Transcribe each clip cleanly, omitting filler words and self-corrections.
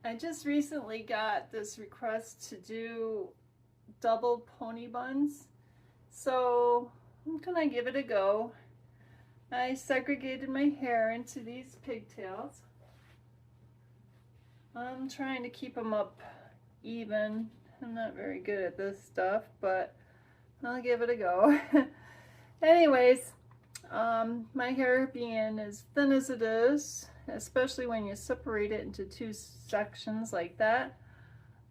I just recently got this request to do double pony buns, so I'm gonna give it a go. I segregated my hair into these pigtails. I'm trying to keep them up even. I'm not very good at this stuff, but I'll give it a go. Anyways, my hair being as thin as it is, especially when you separate it into two sections like that,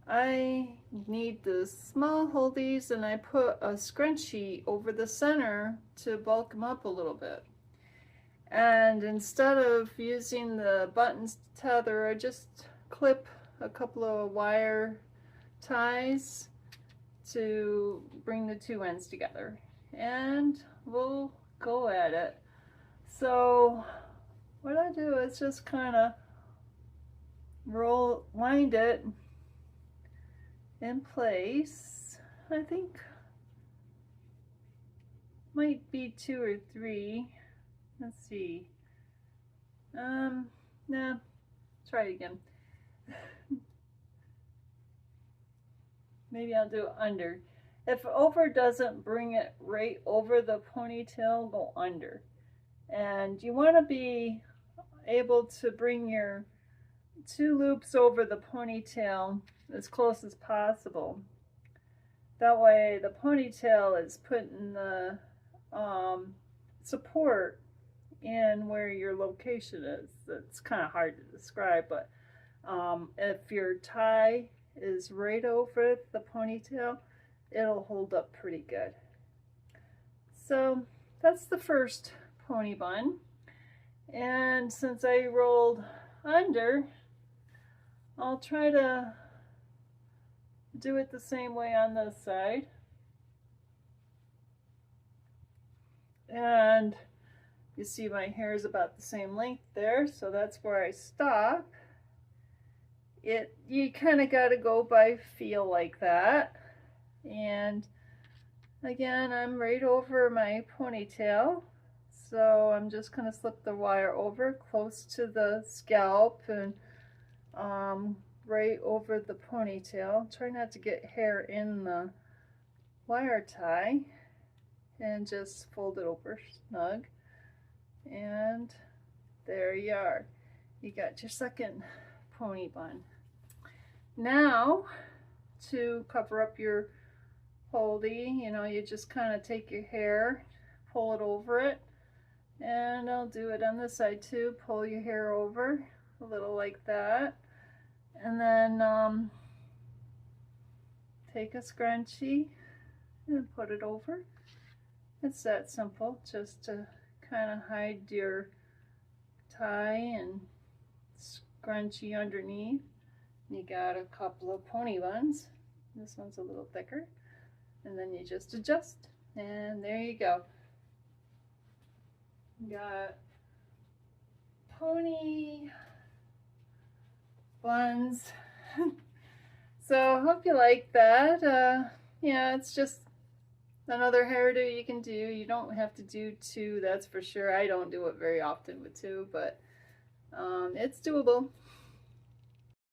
I need the small Holdies, and I put a scrunchie over the center to bulk them up a little bit. And instead of using the buttons to tether, I just clip a couple of wire ties to bring the two ends together, and we'll go at it. So what I do is just kind of wind it in place. I think might be 2 or 3. Let's see. Nah, try it again. Maybe I'll do under. If over doesn't bring it right over the ponytail, go under. And you want to be able to bring your 2 loops over the ponytail as close as possible. That way the ponytail is putting the support in where your location is. It's kind of hard to describe, but if your tie is right over the ponytail, it'll hold up pretty good. So that's the first pony bun. And since I rolled under, I'll try to do it the same way on this side. And you see my hair is about the same length there, so that's where I stop. You kind of got to go by feel like that. And again, I'm right over my ponytail, so I'm just going to slip the wire over close to the scalp and right over the ponytail. Try not to get hair in the wire tie, and just fold it over snug. And there you are. You got your second pony bun. Now, to cover up your Holdi, you just kind of take your hair, pull it over it, and I'll do it on this side too. Pull your hair over a little like that, and then take a scrunchie and put it over. It's that simple, just to kind of hide your tie and scrunchie underneath. You got a couple of pony buns. This one's a little thicker, and then you just adjust, and there you go. You got pony buns. So I hope you like that. Yeah, it's just another hairdo you can do. You don't have to do 2, that's for sure. I don't do it very often with 2, but it's doable.